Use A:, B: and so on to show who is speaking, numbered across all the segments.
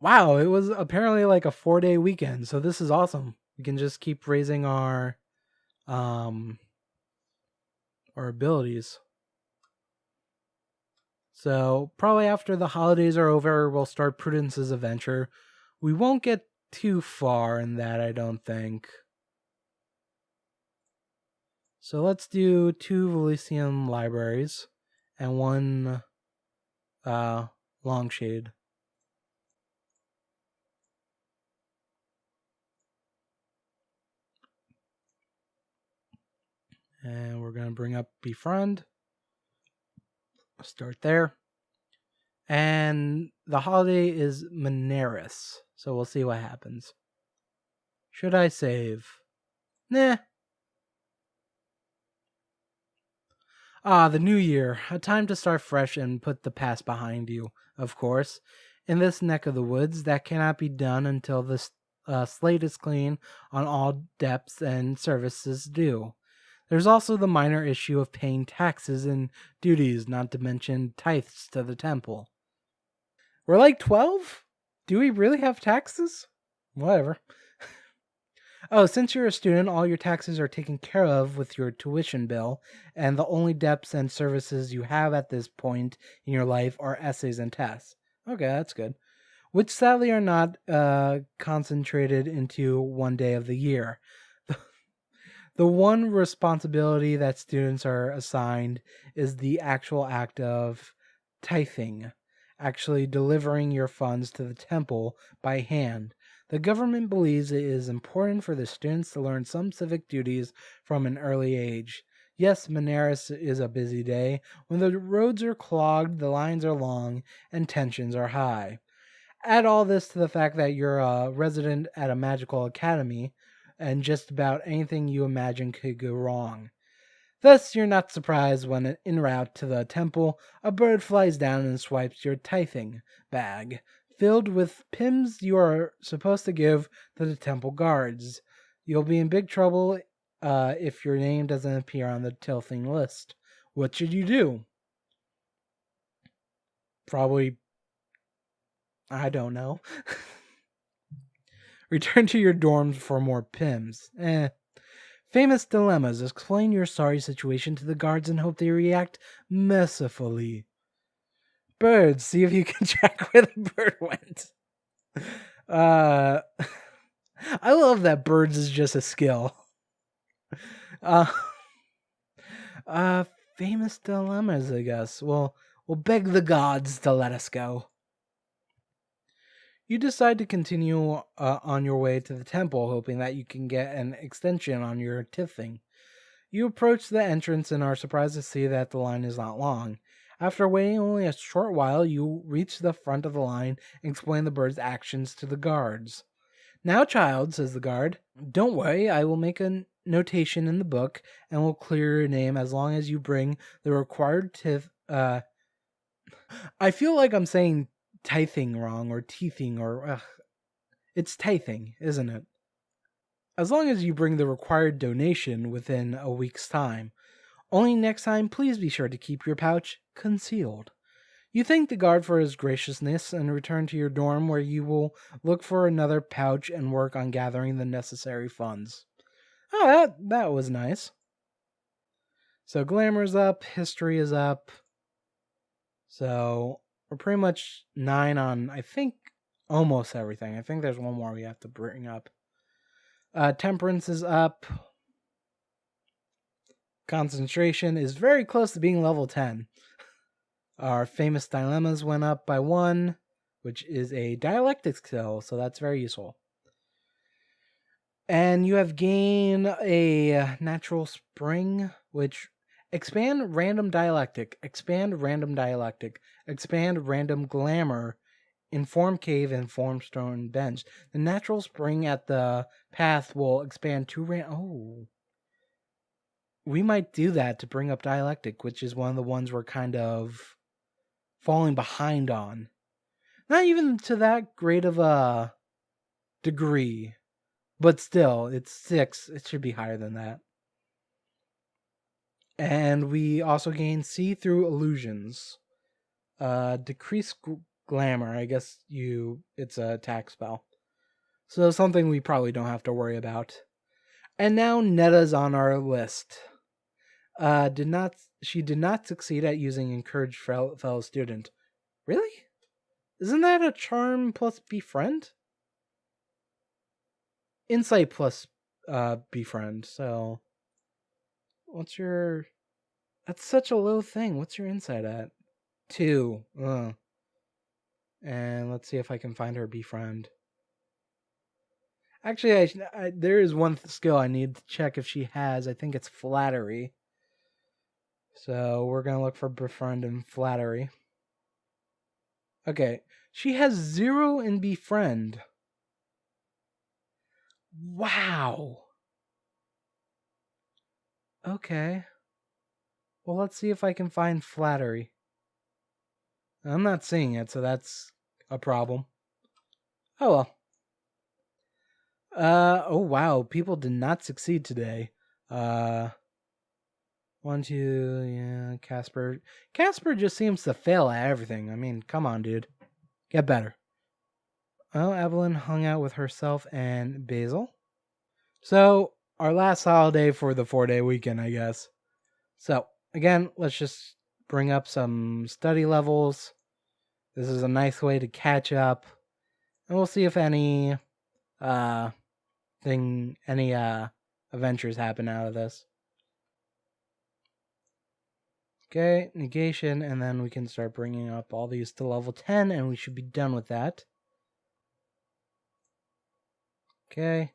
A: Wow, it was apparently like a 4-day weekend, so this is awesome. We can just keep raising um our abilities. So probably after the holidays are over, we'll start Prudence's adventure. We won't get too far in that, I don't think. So let's do 2 Velicium libraries and 1 Longshade. And we're going to bring up Befriend. Start there. And the holiday is Moneris, so we'll see what happens. Should I save? Nah. The new year. A time to start fresh and put the past behind you, of course. In this neck of the woods, that cannot be done until the slate is clean on all debts and services due. There's also the minor issue of paying taxes and duties, not to mention tithes to the temple. We're like 12? Do we really have taxes? Whatever. Oh, since you're a student, all your taxes are taken care of with your tuition bill, and the only debts and services you have at this point in your life are essays and tests. Okay, that's good. Which sadly are not concentrated into one day of the year. The one responsibility that students are assigned is the actual act of tithing, actually delivering your funds to the temple by hand. The government believes it is important for the students to learn some civic duties from an early age. Yes, Moneris is a busy day. When the roads are clogged, the lines are long, and tensions are high. Add all this to the fact that you're a resident at a magical academy, and just about anything you imagine could go wrong. Thus, you're not surprised when, en route to the temple, a bird flies down and swipes your tithing bag, filled with pims you are supposed to give to the temple guards. You'll be in big trouble if your name doesn't appear on the tilthing list. What should you do? Probably, I don't know. Return to your dorms for more pims. Famous dilemmas. Explain your sorry situation to the guards and hope they react mercifully. Birds. See if you can track where the bird went. Uh, I love that birds is just a skill. Uh, famous dilemmas, I guess. Well, we'll beg the gods to let us go. You decide to continue on your way to the temple, hoping that you can get an extension on your tithing. You approach the entrance and are surprised to see that the line is not long. After waiting only a short while, you reach the front of the line and explain the bird's actions to the guards. Now, child, says the guard, don't worry, I will make a notation in the book and will clear your name as long as you bring the required I feel like I'm saying tithing wrong or teething or. It's tithing, isn't it? As long as you bring the required donation within a week's time. Only next time, please be sure to keep your pouch concealed. You thank the guard for his graciousness and return to your dorm where you will look for another pouch and work on gathering the necessary funds. Oh, that was nice. So glamour's up, history is up. So we're pretty much 9 on, I think, almost everything. I think there's one more we have to bring up. Temperance is up. Concentration is very close to being level 10. Our famous dilemmas went up by 1, which is a dialectic skill, so that's very useful. And you have gained a natural spring, which expand random dialectic, expand random dialectic, expand random glamour, inform cave, and form stone bench. The natural spring at the path will expand 2 we might do that to bring up dialectic, which is one of the ones we're kind of falling behind on. Not even to that great of a degree, but still, it's 6. It should be higher than that. And we also gain see through illusions. Decrease Glamour. I guess it's a attack spell. So something we probably don't have to worry about. And now Netta's on our list. Did not She did not succeed at using encourage fellow student. Really? Isn't that a charm plus befriend? Insight plus befriend. So what's your that's such a low thing. What's your insight at? 2. And let's see if I can find her befriend. Actually, there is one skill I need to check if she has. I think it's flattery. So we're going to look for befriend and flattery. Okay. She has 0 in befriend. Wow. Okay. Well, let's see if I can find flattery. I'm not seeing it, so that's a problem. Oh well. Oh wow, people did not succeed today. 1, 2, yeah, Casper. Casper just seems to fail at everything. I mean, come on, dude. Get better. Well, Evelyn hung out with herself and Basil. So, our last holiday for the 4-day weekend, I guess. So, again, let's just bring up some study levels. This is a nice way to catch up. And we'll see if any adventures happen out of this. Okay, negation, and then we can start bringing up all these to level 10, and we should be done with that. Okay.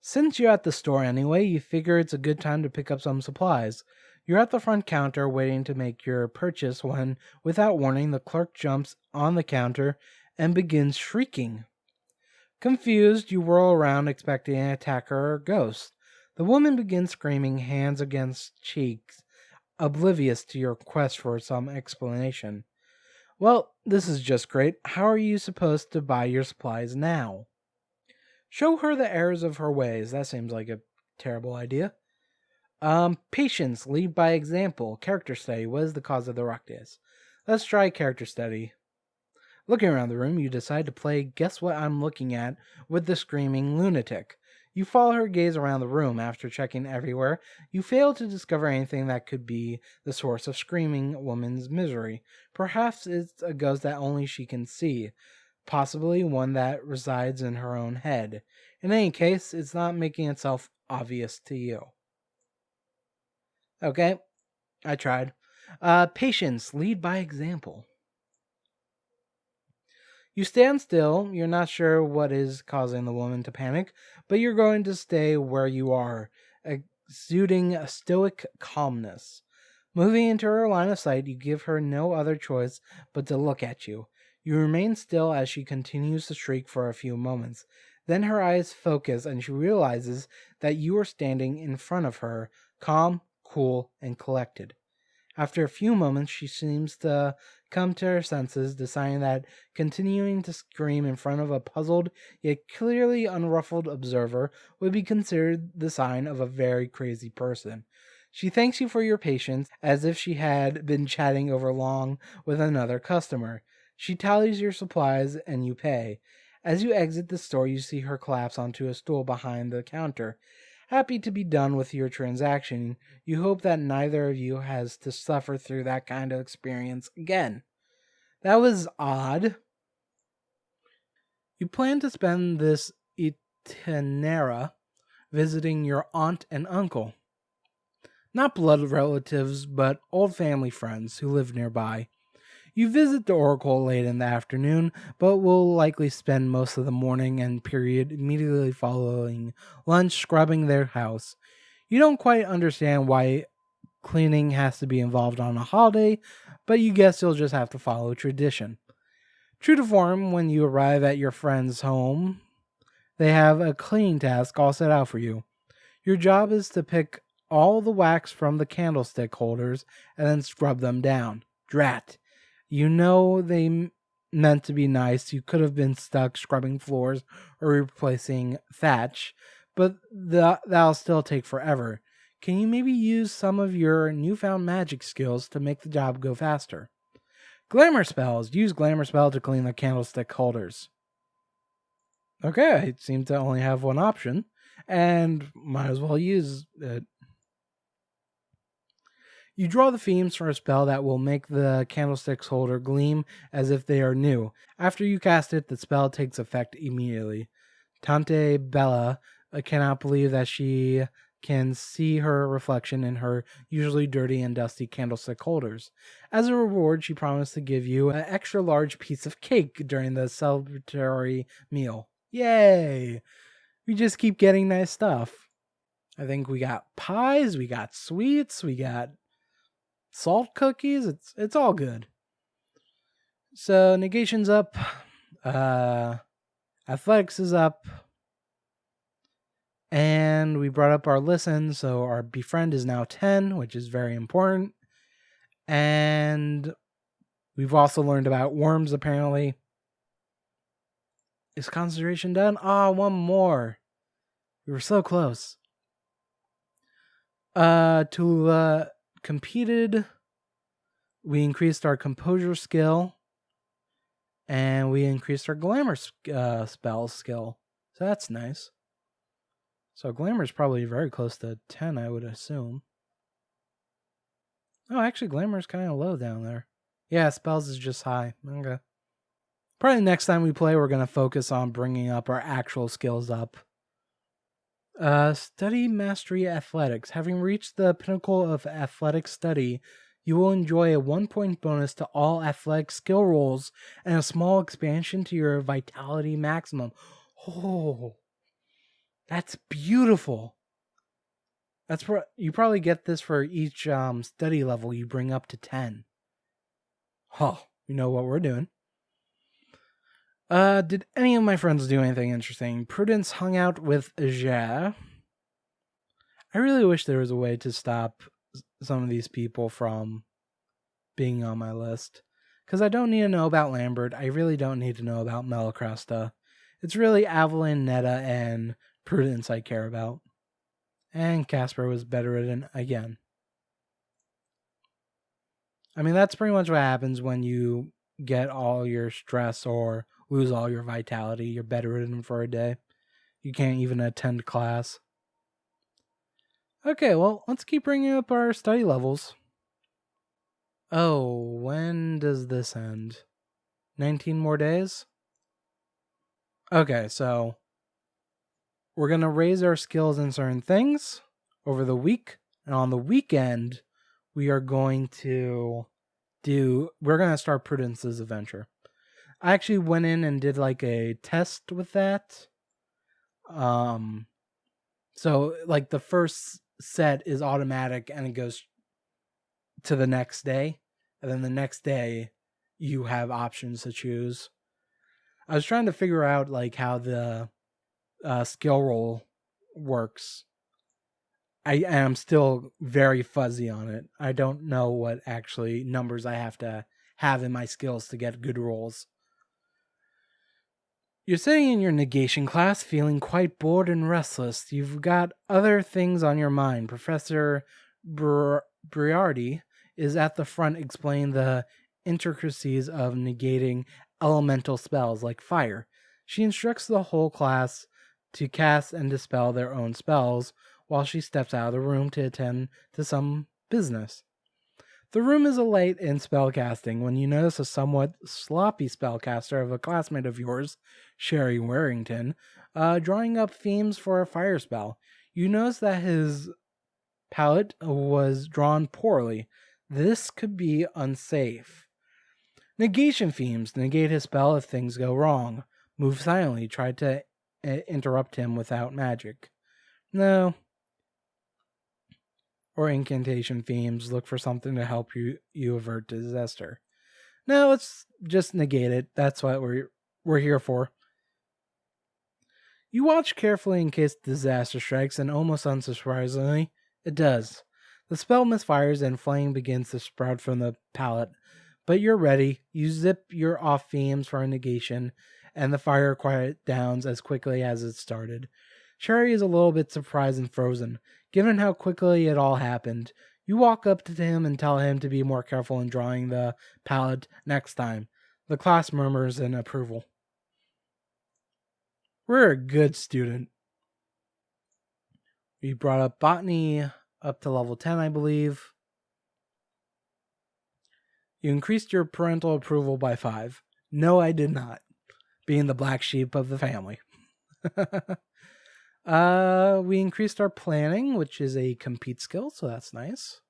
A: Since you're at the store anyway, you figure it's a good time to pick up some supplies. You're at the front counter waiting to make your purchase when, without warning, the clerk jumps on the counter and begins shrieking. Confused, you whirl around expecting an attacker or ghost. The woman begins screaming, hands against cheeks, oblivious to your quest for some explanation. Well, this is just great. How are you supposed to buy your supplies now? Show her the errors of her ways. That seems like a terrible idea. Patience, lead by example. Character study. What is the cause of the ruckus? Let's try character study. Looking around the room, you decide to play Guess What I'm Looking At with the screaming lunatic. You follow her gaze around the room. After checking everywhere, you fail to discover anything that could be the source of screaming woman's misery. Perhaps it's a ghost that only she can see, possibly one that resides in her own head. In any case, it's not making itself obvious to you. Okay, I tried. Patience, lead by example. You stand still. You're not sure what is causing the woman to panic, but you're going to stay where you are, exuding a stoic calmness. Moving into her line of sight, you give her no other choice but to look at you. You remain still as she continues to shriek for a few moments. Then her eyes focus and she realizes that you are standing in front of her, calm, cool, and collected. After a few moments, she seems to come to her senses, deciding that continuing to scream in front of a puzzled yet clearly unruffled observer would be considered the sign of a very crazy person. She thanks you for your patience, as if she had been chatting over long with another customer. She tallies your supplies and you pay. As you exit the store, you see her collapse onto a stool behind the counter. Happy to be done with your transaction, you hope that neither of you has to suffer through that kind of experience again. That was odd. You plan to spend this itinera visiting your aunt and uncle. Not blood relatives, but old family friends who live nearby. You visit the Oracle late in the afternoon, but will likely spend most of the morning and period immediately following lunch scrubbing their house. You don't quite understand why cleaning has to be involved on a holiday, but you guess you'll just have to follow tradition. True to form, when you arrive at your friend's home, they have a cleaning task all set out for you. Your job is to pick all the wax from the candlestick holders and then scrub them down. Drat. You know they meant to be nice. You could have been stuck scrubbing floors or replacing thatch, but that'll still take forever. Can you maybe use some of your newfound magic skills to make the job go faster? Glamour spells. Use glamour spell to clean the candlestick holders. Okay, I seem to only have one option, and might as well use it. You draw the themes for a spell that will make the candlestick's holder gleam as if they are new. After you cast it, the spell takes effect immediately. Tante Bella cannot believe that she can see her reflection in her usually dirty and dusty candlestick holders. As a reward, she promised to give you an extra large piece of cake during the celebratory meal. Yay! We just keep getting nice stuff. I think we got pies, we got sweets, we got salt cookies. It's all good. So negation's up. Athletics is up. And we brought up our listen, so our befriend is now 10, which is very important. And we've also learned about worms, apparently. Is concentration done? One more. We were so close. Tula competed. We increased our composure skill. And we increased our glamour spell skill. So that's nice. So glamour is probably very close to 10, I would assume. Oh, actually, glamour is kind of low down there. Yeah, spells is just high. Okay. Probably next time we play, we're going to focus on bringing up our actual skills up. Study Mastery Athletics. Having reached the pinnacle of athletic study, you will enjoy a 1-point bonus to all athletic skill rolls and a small expansion to your vitality maximum. Oh, that's beautiful. That's you probably get this for each study level you bring up to 10. Oh, you know what we're doing. Did any of my friends do anything interesting? Prudence hung out with Aja. I really wish there was a way to stop some of these people from being on my list. Because I don't need to know about Lambert. I really don't need to know about Malacresta. It's really Evelyn, Netta, and Prudence I care about. And Casper was bedridden again. I mean, that's pretty much what happens when you get all your stress or lose all your vitality. You're bedridden for a day. You can't even attend class. Okay, well, let's keep bringing up our study levels. Oh, when does this end? 19 more days? Okay, so we're going to raise our skills in certain things over the week. And on the weekend, we are going to start Prudence's adventure. I actually went in and did like a test with that. So like the first set is automatic and it goes to the next day. And then the next day you have options to choose. I was trying to figure out like how the skill roll works. I am still very fuzzy on it. I don't know what actually numbers I have to have in my skills to get good rolls. You're sitting in your negation class feeling quite bored and restless. You've got other things on your mind. Professor Briardi is at the front explaining the intricacies of negating elemental spells like fire. She instructs the whole class to cast and dispel their own spells while she steps out of the room to attend to some business. The room is alight in spellcasting when you notice a somewhat sloppy spellcaster of a classmate of yours, Sherry Warrington, drawing up themes for a fire spell. You notice that his palette was drawn poorly. This could be unsafe. Negation themes. Negate his spell if things go wrong. Move silently. Try to interrupt him without magic. No. Or incantation themes. Look for something to help you avert disaster. No, let's just negate it. That's what we're here for. You watch carefully in case disaster strikes, and almost unsurprisingly, it does. The spell misfires and flame begins to sprout from the palette. But you're ready. You zip your off themes for a negation, and the fire quiet downs as quickly as it started. Sherry is a little bit surprised and frozen. Given how quickly it all happened, You walk up to him and tell him to be more careful in drawing the palette next time. The class murmurs in approval. We're a good student. We brought up botany up to level 10, I believe. You increased your parental approval by 5. No, I did not. Being the black sheep of the family. We increased our planning, which is a compete skill, so that's nice.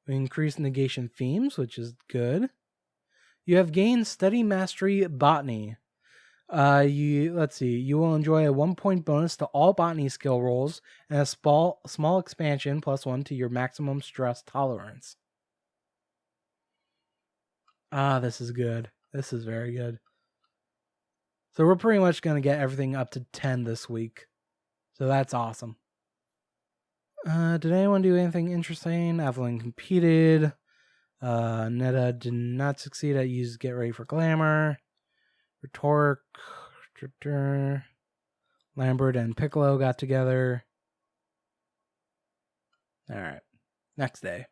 A: We increased negation themes, which is good. You have gained study mastery botany. Let's see. You will enjoy a 1-point bonus to all botany skill rolls and a small expansion +1 to your maximum stress tolerance. This is good. This is very good. So we're pretty much going to get everything up to 10 this week. So that's awesome. Did anyone do anything interesting? Evelyn competed. Netta did not succeed at use Get Ready for Glamour. Rhetoric. Lambert and Piccolo got together. All right. Next day.